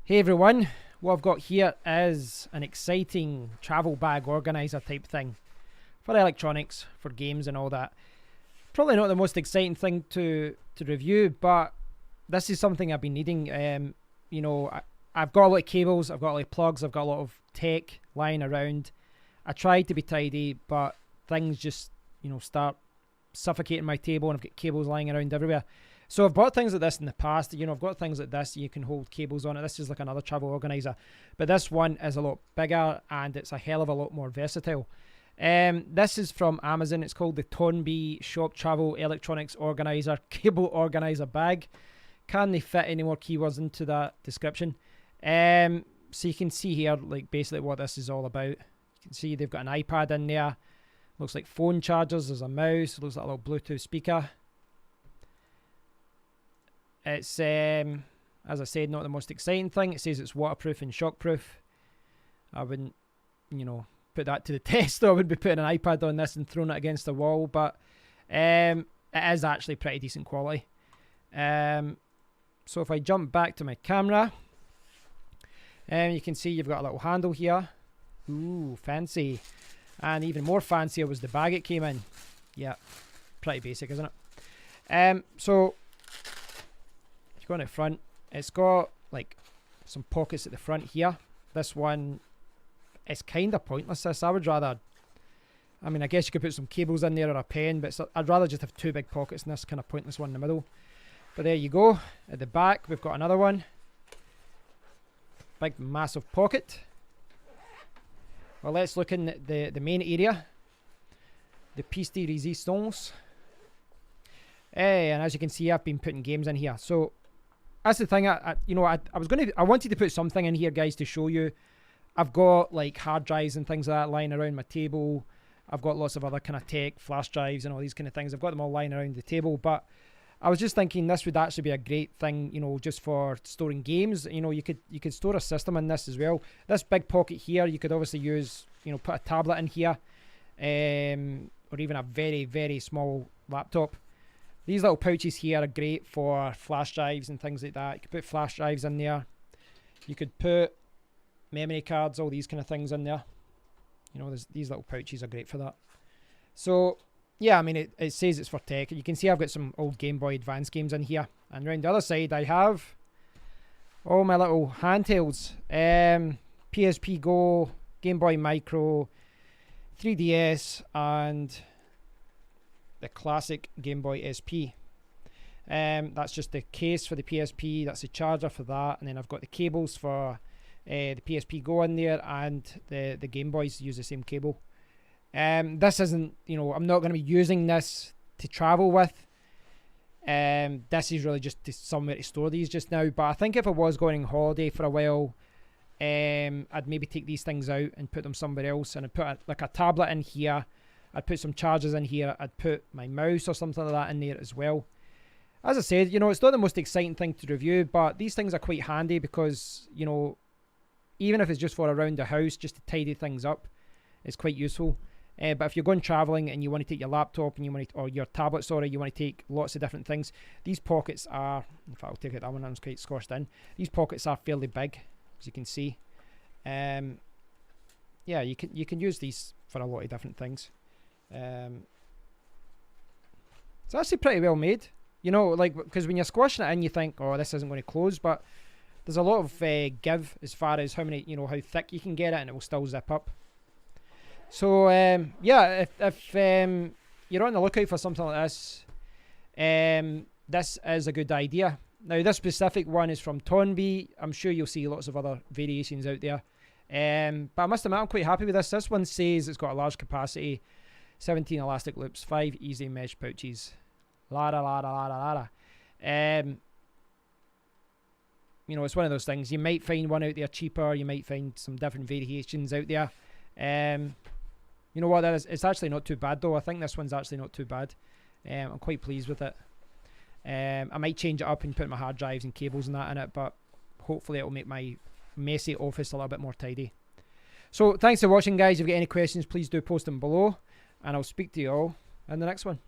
Hey everyone, what I've got here is an exciting travel bag organiser type thing for electronics, for games and all that. Probably not the most exciting thing to review, but this is something I've been needing. I've got a lot of cables, I've got a lot of plugs, I've got a lot of tech lying around. I tried to be tidy, but things just, start suffocating my table, and I've got cables lying around everywhere. So I've bought things like this in the past. I've got things like this. You can hold cables on it. This is like another travel organizer, but this one is a lot bigger and it's a hell of a lot more versatile. This is from Amazon. It's called the Tonbee Shop Travel Electronics Organizer Cable Organizer Bag. Can they fit any more keywords into that description? So you can see here, like, basically what this is all about. You can see they've got an iPad in there. Looks like phone chargers. There's a mouse. Looks like a little Bluetooth speaker. It's, as I said, not the most exciting thing. It says it's waterproof and shockproof. I wouldn't, put that to the test. I would be putting an iPad on this and throwing it against the wall, but it is actually pretty decent quality. So if I jump back to my camera, you can see you've got a little handle here. Ooh, fancy. And even more fancier was the bag it came in. Yeah, pretty basic, isn't it? So go on the front, it's got like some pockets at the front here. This one is kind of pointless. I would rather, I guess you could put some cables in there or a pen, but I'd rather just have two big pockets than this kind of pointless one in the middle. But there you go. At the back we've got another one, big massive pocket. Well, let's look in the main area, the pièce de résistance. And as you can see, I've been putting games in here. So that's the thing. I wanted to put something in here, guys, to show you. I've got like hard drives and things like that lying around my table. I've got lots of other kind of tech, flash drives and all these kind of things. I've got them all lying around the table, but I was just thinking this would actually be a great thing, just for storing games. You could store a system in this as well. This big pocket here, you could obviously use, put a tablet in here, or even a very, very small laptop. These little pouches here are great for flash drives and things like that. You could put flash drives in there. You could put memory cards, all these kind of things in there. These little pouches are great for that. So, yeah, it says it's for tech. You can see I've got some old Game Boy Advance games in here. And around the other side, I have all my little handhelds. PSP Go, Game Boy Micro, 3DS, and the classic Game Boy SP. That's just the case for the PSP. That's the charger for that, and then I've got the cables for the PSP Go in there, and the Game Boys use the same cable. This isn't, I'm not going to be using this to travel with. This is really just somewhere to store these just now. But I think if I was going on holiday for a while, I'd maybe take these things out and put them somewhere else, and I'd put a tablet in here. I'd put some chargers in here. I'd put my mouse or something like that in there as well. As I said, it's not the most exciting thing to review, but these things are quite handy because, even if it's just for around the house, just to tidy things up, it's quite useful. But if you're going traveling and you want to take your laptop and or your tablet, sorry, you want to take lots of different things, these pockets are, in fact, I'll take it that one, I'm quite squashed in. These pockets are fairly big, as you can see. Yeah, you can use these for a lot of different things. It's actually pretty well made, because when you're squashing it in, you think, oh, this isn't going to close, but there's a lot of give as far as how how thick you can get it, and it will still zip up. So yeah, if you're on the lookout for something like this, this is a good idea. Now, this specific one is from Tonbee. I'm sure you'll see lots of other variations out there, but I must admit I'm quite happy with this. This one says it's got a large capacity, 17 elastic loops, 5 easy mesh pouches. It's one of those things. You might find one out there cheaper. You might find some different variations out there. You know what? It's actually not too bad, though. I think this one's actually not too bad. I'm quite pleased with it. I might change it up and put my hard drives and cables and that in it, but hopefully it'll make my messy office a little bit more tidy. So thanks for watching, guys. If you've got any questions, please do post them below, and I'll speak to you all in the next one.